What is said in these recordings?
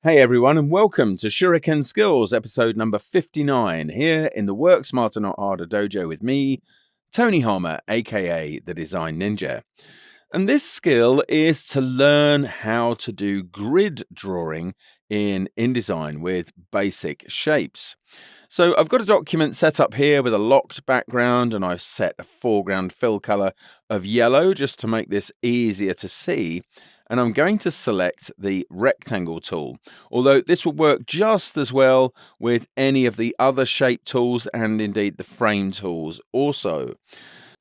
Hey everyone, and welcome to Shuriken Skills, episode number 59, here in the Work Smarter Not Harder dojo with me, Tony Harmer, aka the Design Ninja. And this skill is to learn how to do grid drawing in InDesign with basic shapes. So I've got a document set up here with a locked background, and I've set a foreground fill color of yellow just to make this easier to see. And I'm going to select the rectangle tool, although this will work just as well with any of the other shape tools and indeed the frame tools also.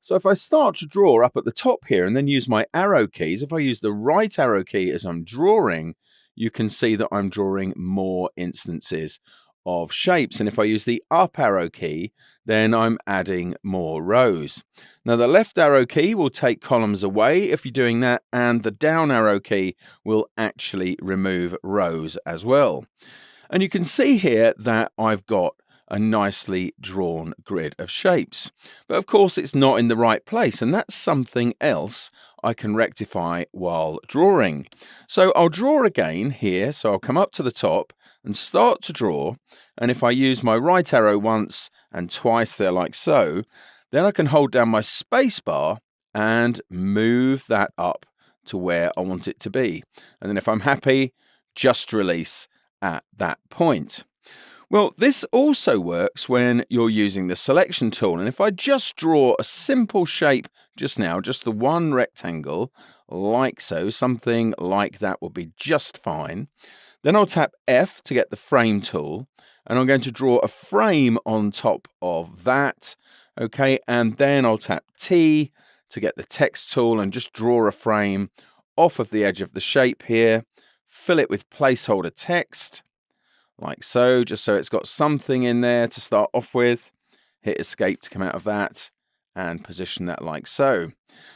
So if I start to draw up at the top here and then use my arrow keys, if I use the right arrow key as I'm drawing, you can see that I'm drawing more instances of shapes. And if I use the up arrow key, then I'm adding more rows. Now the left arrow key will take columns away if you're doing that, and the down arrow key will actually remove rows as well. And you can see here that I've got a nicely drawn grid of shapes. But of course it's not in the right place, and that's something else I can rectify while drawing. So I'll draw again here, so I'll come up to the top and start to draw, and if I use my right arrow once and twice there like so, then I can hold down my space bar and move that up to where I want it to be. And then if I'm happy, just release at that point. Well, this also works when you're using the selection tool. And if I just draw a simple shape just now, just the one rectangle, like so, something like that will be just fine. Then I'll tap F to get the frame tool, and I'm going to draw a frame on top of that. Okay, and then I'll tap T to get the text tool and just draw a frame off of the edge of the shape here, fill it with placeholder text, like so, just so it's got something in there to start off with. Hit escape to come out of that and position that like so.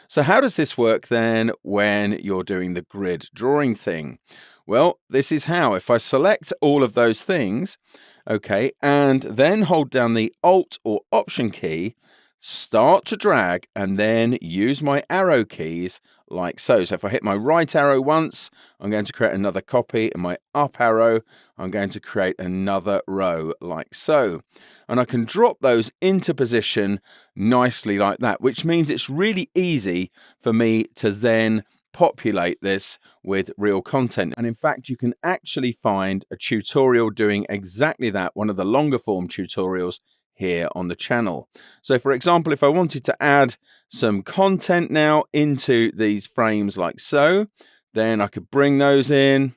So how does this work then when you're doing the grid drawing thing? Well, this is how. If I select all of those things, okay, and then hold down the Alt or Option key, start to drag, and then use my arrow keys like so. So if I hit my right arrow once, I'm going to create another copy, and my up arrow, I'm going to create another row like so. And I can drop those into position nicely like that, which means it's really easy for me to then populate this with real content. And in fact, you can actually find a tutorial doing exactly that, one of the longer form tutorials here on the channel. So for example, if I wanted to add some content now into these frames like so, then I could bring those in,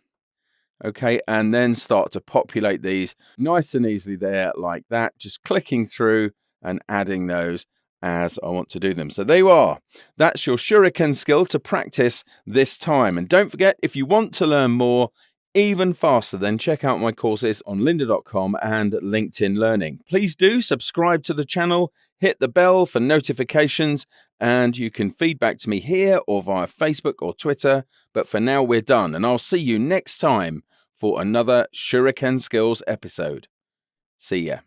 okay, and then start to populate these nice and easily there like that, just clicking through and adding those as I want to do them. So there you are. That's your Shuriken skill to practice this time. And don't forget, if you want to learn more even faster, then check out my courses on lynda.com and LinkedIn Learning. Please do subscribe to the channel, hit the bell for notifications, and you can feedback to me here or via Facebook or Twitter. But for now, we're done, and I'll see you next time for another Shuriken Skills episode. See ya.